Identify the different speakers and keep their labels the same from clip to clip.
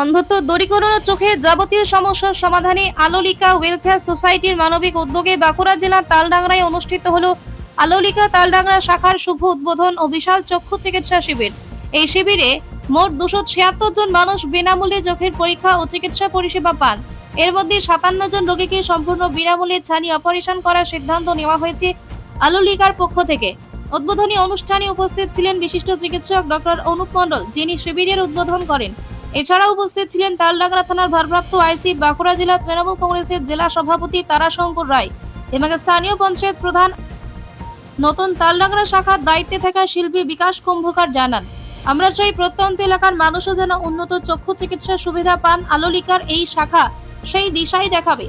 Speaker 1: অন্ধত্ব দূরীকরণ ও চোখের যাবতীয় সমস্যার সমাধানে আলোলিকা ওয়েলফেয়ার সোসাইটির মানবিক উদ্যোগে বাঁকুড়া জেলার তালডাংরায় অনুষ্ঠিত হলো আলোলিকা তালডাংরা শাখার শুভ উদ্বোধন ও বিশাল চক্ষু চিকিৎসা শিবির। এই শিবিরে মোট 276 জন মানুষ বিনামূল্যে চোখের পরীক্ষা ও চিকিৎসা পরিষেবা পান। এর মধ্যে 57 জন রোগীকে সম্পূর্ণ বিনামূল্যে ছানি অপারেশন করার সিদ্ধান্ত নেওয়া হয়েছে আলোলিকার পক্ষ থেকে। উদ্বোধনী অনুষ্ঠানে উপস্থিত ছিলেন বিশিষ্ট চিকিৎসক ডক্টর অনুপ মণ্ডল, যিনি শিবিরের উদ্বোধন করেন। এছাড়াও উপস্থিত ছিলেন তালডাংরা থানার ভারপ্রাপ্ত আইসি, বাঁকুড়া জেলা তৃণমূল কংগ্রেসের জেলা সভাপতি তারাশঙ্কর রায় এবং স্থানীয় পঞ্চায়েত প্রধান। নতুন তালডাংরা শাখার দায়িত্বে থাকা শিল্পী বিকাশ কুম্ভকার জানান, আমরা চাই প্রত্যন্ত এলাকার মানুষও যেন উন্নত চক্ষু চিকিৎসা সুবিধা পান। আলোলিকার এই শাখা সেই দিশাই দেখাবে।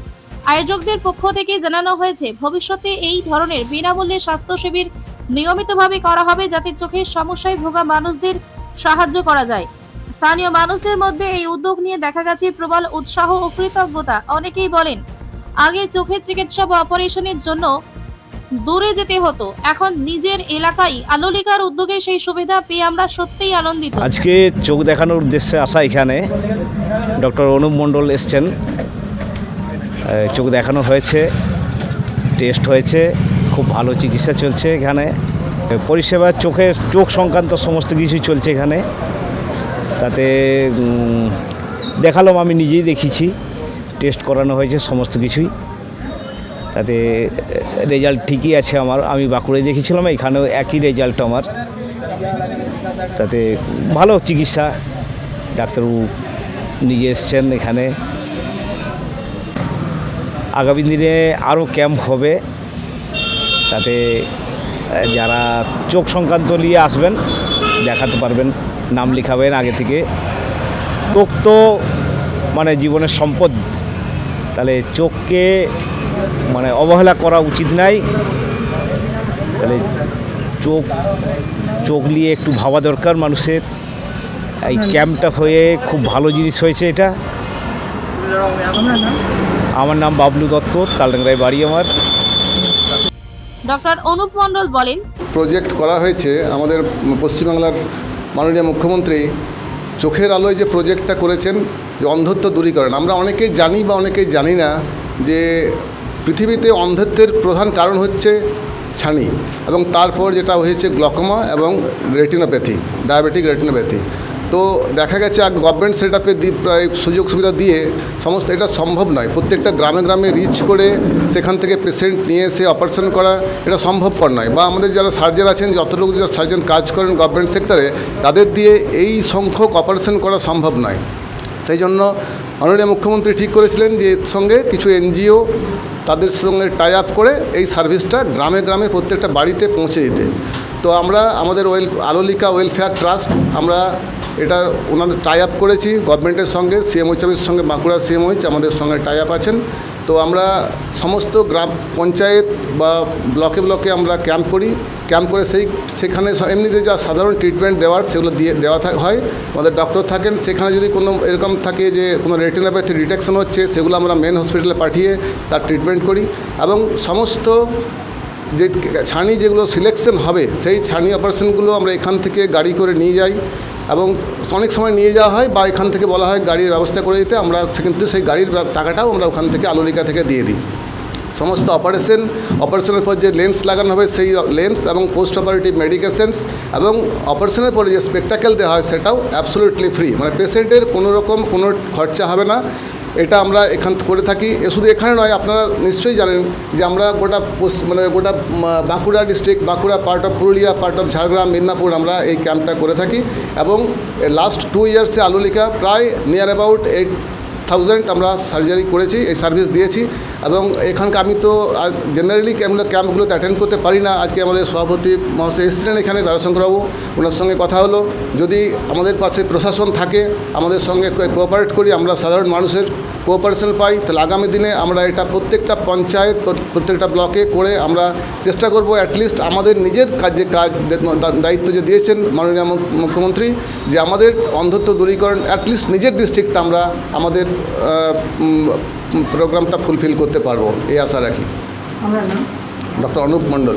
Speaker 1: আয়োজকদের পক্ষ থেকে জানানো হয়েছে, ভবিষ্যতে এই ধরনের বিনামূল্যে স্বাস্থ্য শিবির নিয়মিতভাবে করা হবে, যাতে চোখের সমস্যায় ভোগা মানুষদের সাহায্য করা যায়। স্থানীয় মানুষদের মধ্যে এই উদ্যোগ নিয়ে দেখা গেছে প্রবল উৎসাহ ও কৃতজ্ঞতা। অনেকেই বলেন, আগে চোখের চিকিৎসা বা অপারেশনের জন্য দূরে যেতে হতো, এখন নিজের এলাকায় আলোলিকার উদ্যোগে সেই সুবিধা পেয়ে আমরা সত্যিই আনন্দিত।
Speaker 2: আজকে চোখ দেখানোর উদ্দেশ্যে আসা এখানে ডক্টর অনুপ মণ্ডল এসছেন। চোখ দেখানো হয়েছে, টেস্ট হয়েছে, খুব ভালো চিকিৎসা চলছে এখানে। পরিষেবা চোখ সংক্রান্ত সমস্ত কিছু চলছে এখানে। তাতে দেখালাম, আমি নিজেই দেখেছি, টেস্ট করানো হয়েছে সমস্ত কিছুই। তাতে রেজাল্ট ঠিকই আছে আমার। আমি বাঁকুড়ায় দেখেছিলাম, এখানেও একই রেজাল্ট আমার। তাতে ভালো চিকিৎসা, ডাক্তারবাবু নিজে এসছেন এখানে। আগামী দিনে আরও ক্যাম্প হবে, তাতে যারা চোখ সংক্রান্ত নিয়ে আসবেন দেখাতে পারবেন, নাম লেখাবেন আগে থেকে। চোখ তো মানে জীবনের সম্পদ, তাহলে চোখকে মানে অবহেলা করা উচিত নাই। তাহলে চোখ নিয়ে একটু ভাবা দরকার মানুষের। এই ক্যাম্পটা হয়ে খুব ভালো জিনিস হয়েছে এটা। আমার নাম বাবলু দত্ত, তালডাংরায় বাড়ি আমার।
Speaker 1: ডক্টর অনুপ মণ্ডল বলেন,
Speaker 3: প্রজেক্ট করা হয়েছে আমাদের পশ্চিমবাংলার মাননীয় মুখ্যমন্ত্রী চোখের আলোয় যে প্রজেক্টটা করেছেন, যে অন্ধত্ব দূরীকরণ। আমরা অনেকেই জানি বা অনেকেই জানি না যে পৃথিবীতে অন্ধত্বের প্রধান কারণ হচ্ছে ছানি, এবং তারপর যেটা হয়েছে গ্লকোমা এবং রেটিনোপ্যাথি, ডায়াবেটিক রেটিনোপ্যাথি। তো দেখা গেছে গভর্নমেন্ট সেট আপে সুযোগ সুবিধা দিয়ে সমস্ত এটা সম্ভব নয়। প্রত্যেকটা গ্রামে গ্রামে রিচ করে সেখান থেকে পেশেন্ট নিয়ে এসে অপারেশন করা এটা সম্ভবপর নয়। বা আমাদের যারা সার্জন আছেন, যতটুকু যারা সার্জন কাজ করেন গভর্নমেন্ট সেক্টরে, তাদের দিয়ে এই সংখ্যক অপারেশন করা সম্ভব নয়। সেই জন্য মাননীয় মুখ্যমন্ত্রী ঠিক করেছিলেন যে এর সঙ্গে কিছু এনজিও তাদের সঙ্গে টাই আপ করে এই সার্ভিসটা গ্রামে গ্রামে প্রত্যেকটা বাড়িতে পৌঁছে দিতে। তো আমরা আমাদের আলোলিকা ওয়েলফেয়ার ট্রাস্ট, আমরা এটা ওনাদের টাই আপ করেছি গভর্নমেন্টের সঙ্গে। সিএমওইচ অফিসের সঙ্গে বাঁকুড়া সিএমওইচ আমাদের সঙ্গে টাই আপ আছেন। তো আমরা সমস্ত গ্রাম পঞ্চায়েত বা ব্লকে ব্লকে আমরা ক্যাম্প করি। ক্যাম্প করে সেখানে এমনিতে যা সাধারণ ট্রিটমেন্ট দেওয়ার সেগুলো দেওয়া হয়। আমাদের ডক্টর থাকেন, সেখানে যদি কোনো এরকম থাকে যে কোনো রেটিনোপ্যাথি ডিটেকশন হচ্ছে, সেগুলো আমরা মেন হসপিটালে পাঠিয়ে তার ট্রিটমেন্ট করি। এবং সমস্ত যে ছানি যেগুলো সিলেকশন হবে, সেই ছানি অপারেশনগুলো আমরা এখান থেকে গাড়ি করে নিয়ে যাই, এবং অনেক সময় নিয়ে যাওয়া হয় বা এখান থেকে বলা হয় গাড়ির ব্যবস্থা করে দিতে। আমরা কিন্তু সেই গাড়ির টাকাটাও আমরা ওখান থেকে আলোলিকা থেকে দিয়ে দিই। সমস্ত অপারেশনের পর যে লেন্স লাগানো হবে সেই লেন্স এবং পোস্ট অপারেটিভ মেডিকেশনস এবং অপারেশনের পরে যে স্পেকটাকেল দেওয়া হয় সেটাও অ্যাবসোলিউটলি ফ্রি। মানে পেশেন্টের কোনো রকম কোনো খরচা হবে না। এটা আমরা এখান করে থাকি। শুধু এখানে নয়, আপনারা নিশ্চয়ই জানেন যে আমরা গোটা Bankura district, Bankura part of Purulia, part of Jhargram, Medinipur আমরা এই ক্যাম্পটা করে থাকি। এবং লাস্ট 2 ইয়ার্সে আলোলিকা প্রায় নিয়ার অ্যাবাউট 8,000 আমরা সার্জারি করেছি, এই সার্ভিস দিয়েছি। এবং এখানকার আমি তো জেনারেলি ক্যাম্পগুলোতে অ্যাটেন্ড করতে পারি না। আজকে আমাদের সভাপতি মহাশয় এসেছিলেন এখানে, তারাশঙ্করবাবু, ওনার সঙ্গে কথা হলো। যদি আমাদের পাশে প্রশাসন থাকে, আমাদের সঙ্গে কোঅপারেট করি, আমরা সাধারণ মানুষের কোঅপারেশন পাই, তাহলে আগামী দিনে আমরা এটা প্রত্যেকটা পঞ্চায়েত, প্রত্যেকটা ব্লকে করে আমরা চেষ্টা করব অ্যাটলিস্ট আমাদের নিজের দায়িত্ব যে দিয়েছেন মাননীয় মুখ্যমন্ত্রী, যে আমাদের অন্ধত্ব দূরীকরণ অ্যাটলিস্ট নিজের ডিস্ট্রিক্টটা আমরা আমাদের প্রোগ্রামটা ফুলফিল করতে পারবো, এই আশা রাখি। ডক্টর অনুপ মণ্ডল,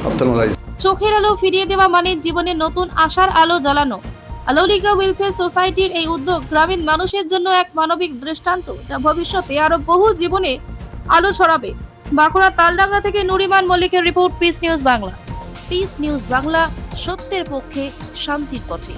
Speaker 3: অপথলমোলজিস্ট।
Speaker 1: চোখের আলো ফিরিয়ে দেওয়া মানে জীবনে নতুন আশার আলো জ্বালানো। আলোলিকা ওয়েলফেয়ার সোসাইটির এই উদ্যোগ গ্রামীণ মানুষের জন্য এক মানবিক দৃষ্টান্ত, যা ভবিষ্যতে আরো বহু জীবনে আলো ছড়াবে। বাঁকুড়া তালডাংরা থেকে নুরিমান মল্লিকের report, piece news Bangla. Piece news Bangla, সত্যের পক্ষে, শান্তির পথে।